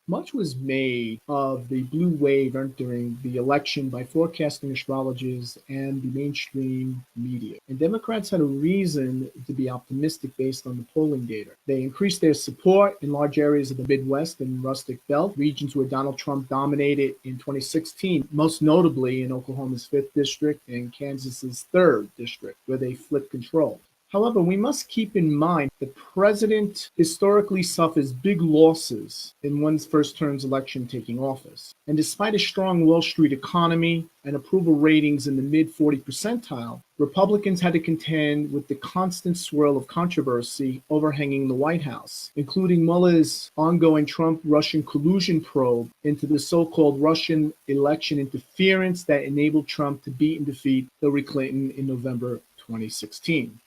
Much was made of the blue wave entering the election by forecasting astrologers and the mainstream media. And Democrats had a reason to be optimistic based on the polling data. They increased their support in large areas of the Midwest and Rustic Belt, regions where Donald Trump dominated in 2016, most notably in Oklahoma's 5th district and Kansas's 3rd district, where they flipped control. However, we must keep in mind the president historically suffers big losses in one's first term's election taking office. And despite a strong Wall Street economy and approval ratings in the mid 40 percentile, Republicans had to contend with the constant swirl of controversy overhanging the White House, including Mueller's ongoing Trump-Russian collusion probe into the so-called Russian election interference that enabled Trump to beat and defeat Hillary Clinton in November 2016.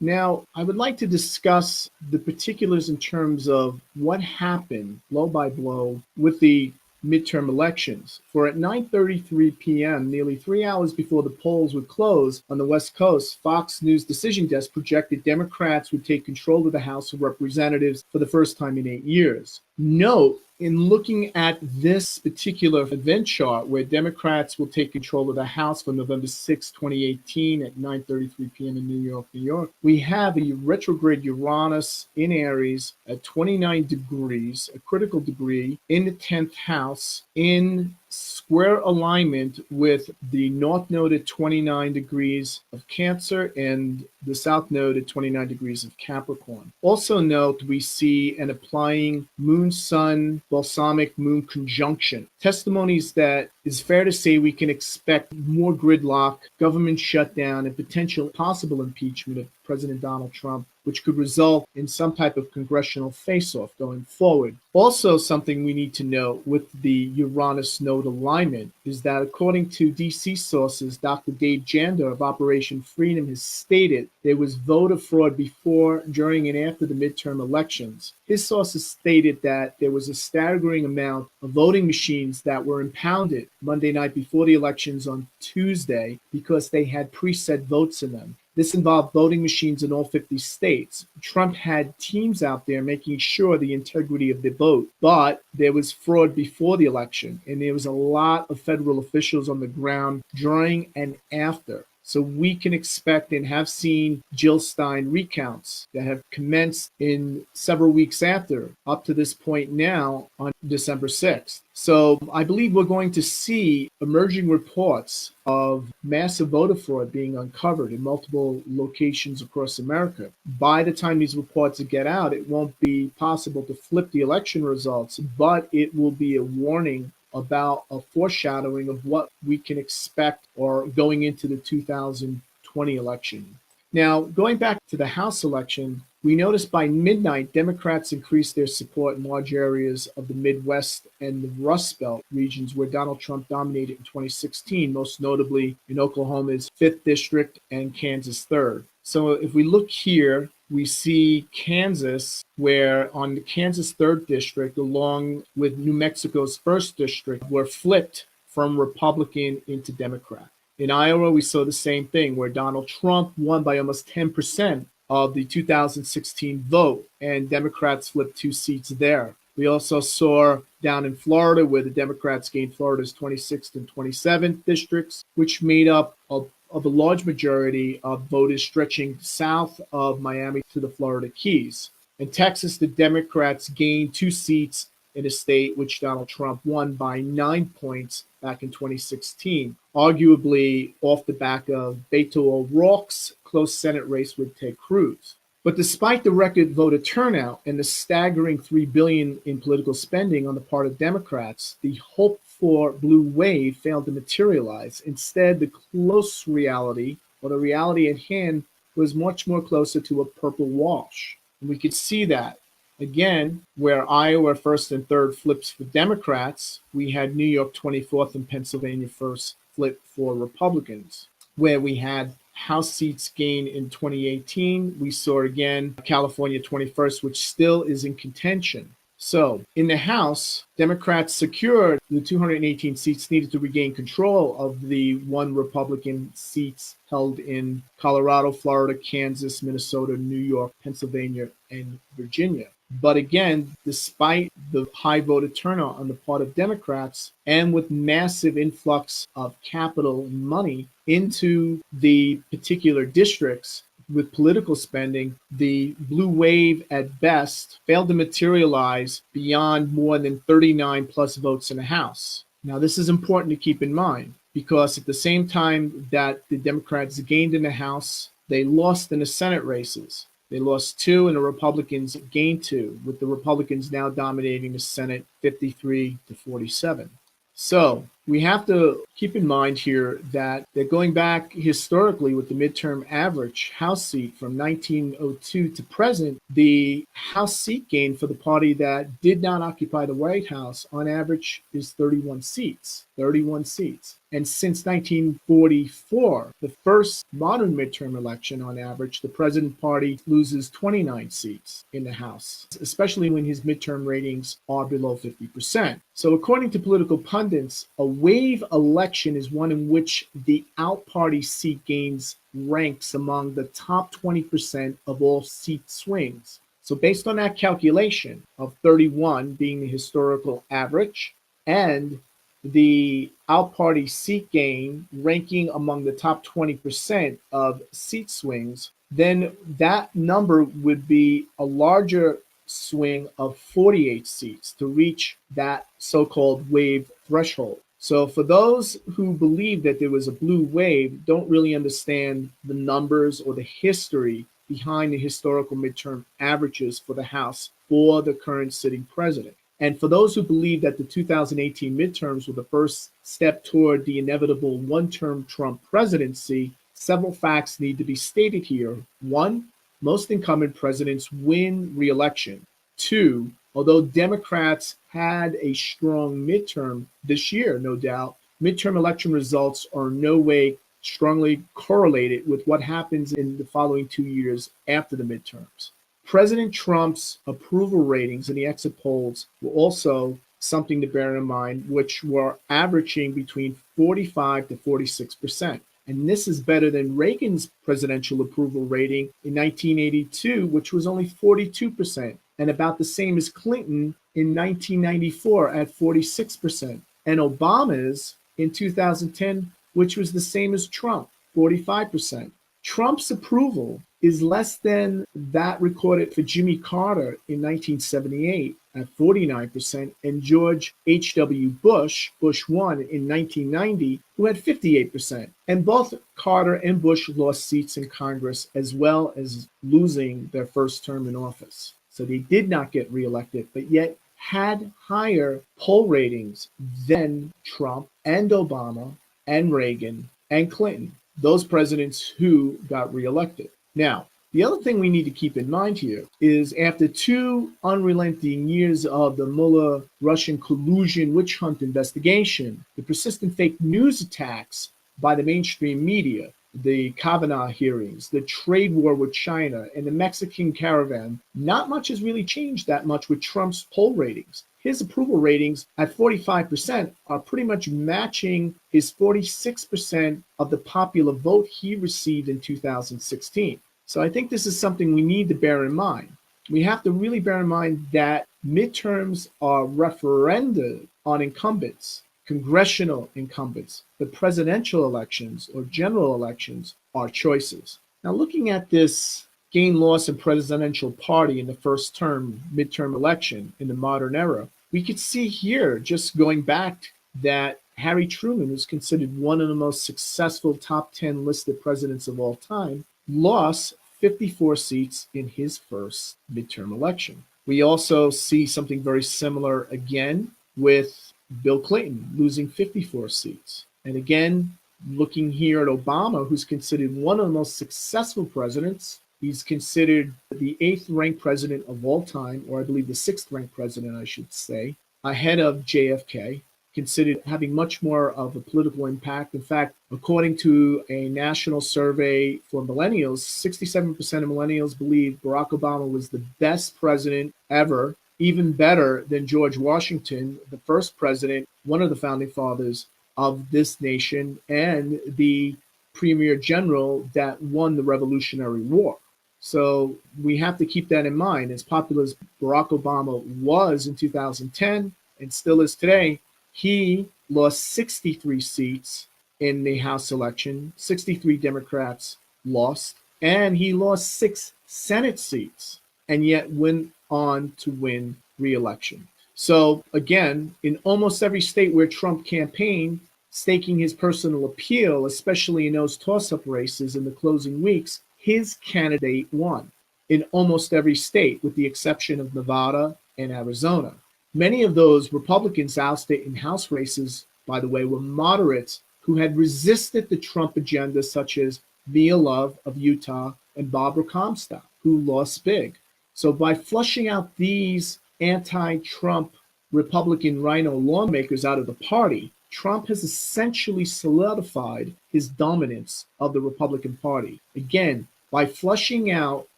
Now, I would like to discuss the particulars in terms of what happened blow by blow with the midterm elections. For at 9:33 p.m., nearly 3 hours before the polls would close on the West Coast, Fox News decision desk projected Democrats would take control of the House of Representatives for the first time in 8 years. Note, in looking at this particular event chart where Democrats will take control of the House for November 6, 2018 at 9:33 p.m. in New York, we have a retrograde Uranus in Aries at 29 degrees, a critical degree, in the 10th house in square alignment with the north node at 29 degrees of Cancer and the south node at 29 degrees of Capricorn. Also note we see an applying moon-sun balsamic moon conjunction. Testimonies that it's fair to say we can expect more gridlock, government shutdown, and potential possible impeachment of President Donald Trump, which could result in some type of congressional face-off going forward. Also, something we need to note with the Uranus node alignment is that according to DC sources, Dr. Dave Jander of Operation Freedom has stated there was voter fraud before, during, and after the midterm elections. His sources stated that there was a staggering amount of voting machines that were impounded Monday night before the elections on Tuesday because they had preset votes in them. This involved voting machines in all 50 states. Trump had teams out there making sure the integrity of the vote, but there was fraud before the election, and there was a lot of federal officials on the ground during and after. So we can expect and have seen Jill Stein recounts that have commenced in several weeks after, up to this point now on December 6th. So I believe we're going to see emerging reports of massive voter fraud being uncovered in multiple locations across America. By the time these reports get out, it won't be possible to flip the election results, but it will be a warning about a foreshadowing of what we can expect or going into the 2020 election. Now, going back to the House election, we noticed by midnight, Democrats increased their support in large areas of the Midwest and the Rust Belt regions where Donald Trump dominated in 2016, most notably in Oklahoma's 5th district and Kansas 3rd. So if we look here, we see Kansas, where on the Kansas 3rd district, along with New Mexico's 1st district, were flipped from Republican into Democrat. In Iowa, we saw the same thing, where Donald Trump won by almost 10% of the 2016 vote, and Democrats flipped 2 seats there. We also saw down in Florida, where the Democrats gained Florida's 26th and 27th districts, which made up of a large majority of voters stretching south of Miami to the Florida Keys. In Texas, the Democrats gained 2 seats in a state which Donald Trump won by 9 points back in 2016, arguably off the back of Beto O'Rourke's close Senate race with Ted Cruz. But despite the record voter turnout and the staggering $3 billion in political spending on the part of Democrats, the hope for blue wave failed to materialize. Instead, the close reality, or the reality at hand, was much more closer to a purple wash. And we could see that. Again, where Iowa 1st and 3rd flips for Democrats, we had New York 24th and Pennsylvania 1st flip for Republicans. Where we had House seats gained in 2018, we saw again California 21st, which still is in contention. So in the House, Democrats secured the 218 seats needed to regain control of the 1 Republican seats held in Colorado, Florida, Kansas, Minnesota, New York, Pennsylvania, and Virginia. But again, despite the high voter turnout on the part of Democrats and with massive influx of capital and money into the particular districts with political spending, the blue wave at best failed to materialize beyond more than 39 plus votes in the House. Now, this is important to keep in mind because at the same time that the Democrats gained in the House, they lost in the Senate races. They lost two, and the Republicans gained two, with the Republicans now dominating the Senate 53-47. So we have to keep in mind here that they're going back historically with the midterm average House seat from 1902 to present. The House seat gain for the party that did not occupy the White House on average is 31 seats. 31 seats. And since 1944, the first modern midterm election, on average, the president party loses 29 seats in the House, especially when his midterm ratings are below 50%. So according to political pundits, a wave election is one in which the out-party seat gains ranks among the top 20% of all seat swings. So based on that calculation of 31 being the historical average and the out-party seat gain ranking among the top 20% of seat swings, then that number would be a larger swing of 48 seats to reach that so-called wave threshold. So for those who believe that there was a blue wave, don't really understand the numbers or the history behind the historical midterm averages for the House or the current sitting president. And for those who believe that the 2018 midterms were the first step toward the inevitable one-term Trump presidency, several facts need to be stated here. One, most incumbent presidents win re-election. Two, although Democrats had a strong midterm this year, no doubt, midterm election results are in no way strongly correlated with what happens in the following 2 years after the midterms. President Trump's approval ratings in the exit polls were also something to bear in mind, which were averaging between 45 to 46%. And this is better than Reagan's presidential approval rating in 1982, which was only 42%, and about the same as Clinton in 1994 at 46%, and Obama's in 2010, which was the same as Trump, 45%. Trump's approval is less than that recorded for Jimmy Carter in 1978 at 49%, and George H.W. Bush, Bush 1 in 1990, who had 58%. And both Carter and Bush lost seats in Congress as well as losing their first term in office. So they did not get reelected, but yet had higher poll ratings than Trump and Obama and Reagan and Clinton, those presidents who got reelected. Now, the other thing we need to keep in mind here is after 2 unrelenting years of the Mueller Russian collusion witch hunt investigation, the persistent fake news attacks by the mainstream media, the Kavanaugh hearings, the trade war with China, and the Mexican caravan, not much has really changed that much with Trump's poll ratings. His approval ratings at 45% are pretty much matching his 46% of the popular vote he received in 2016. So I think this is something we need to bear in mind. We have to really bear in mind that midterms are referenda on incumbents, congressional incumbents. The presidential elections or general elections are choices. Now, looking at this gain-loss in presidential party in the first term midterm election in the modern era, we could see here, just going back, that Harry Truman, who's considered one of the most successful top 10 listed presidents of all time, lost 54 seats in his first midterm election. We also see something very similar again with Bill Clinton losing 54 seats. And again, looking here at Obama, who's considered one of the most successful presidents. He's considered the 8th ranked president of all time, or I believe the 6th ranked president, I should say, ahead of JFK, considered having much more of a political impact. In fact, according to a national survey for millennials, 67% of millennials believe Barack Obama was the best president ever, even better than George Washington, the first president, one of the founding fathers of this nation, and the premier general that won the Revolutionary War. So we have to keep that in mind. As popular as Barack Obama was in 2010 and still is today, he lost 63 seats in the House election. 63 Democrats lost, and he lost 6 Senate seats, and yet went on to win re-election. So again, in almost every state where Trump campaigned, staking his personal appeal, especially in those toss-up races in the closing weeks, his candidate won in almost every state, with the exception of Nevada and Arizona. Many of those Republicans ousted in House races, by the way, were moderates who had resisted the Trump agenda, such as Mia Love of Utah and Barbara Comstock, who lost big. So by flushing out these anti-Trump Republican rhino lawmakers out of the party, Trump has essentially solidified his dominance of the Republican Party. Again, by flushing out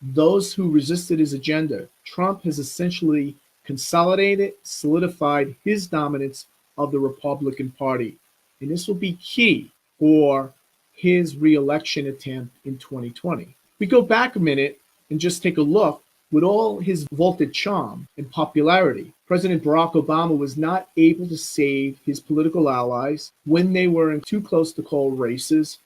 those who resisted his agenda, Trump has essentially consolidated, solidified his dominance of the Republican Party. And this will be key for his reelection attempt in 2020. We go back a minute and just take a look. With all his vaulted charm and popularity, President Barack Obama was not able to save his political allies when they were in too close to call races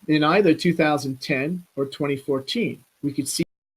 in either 2010 or 2014. We could see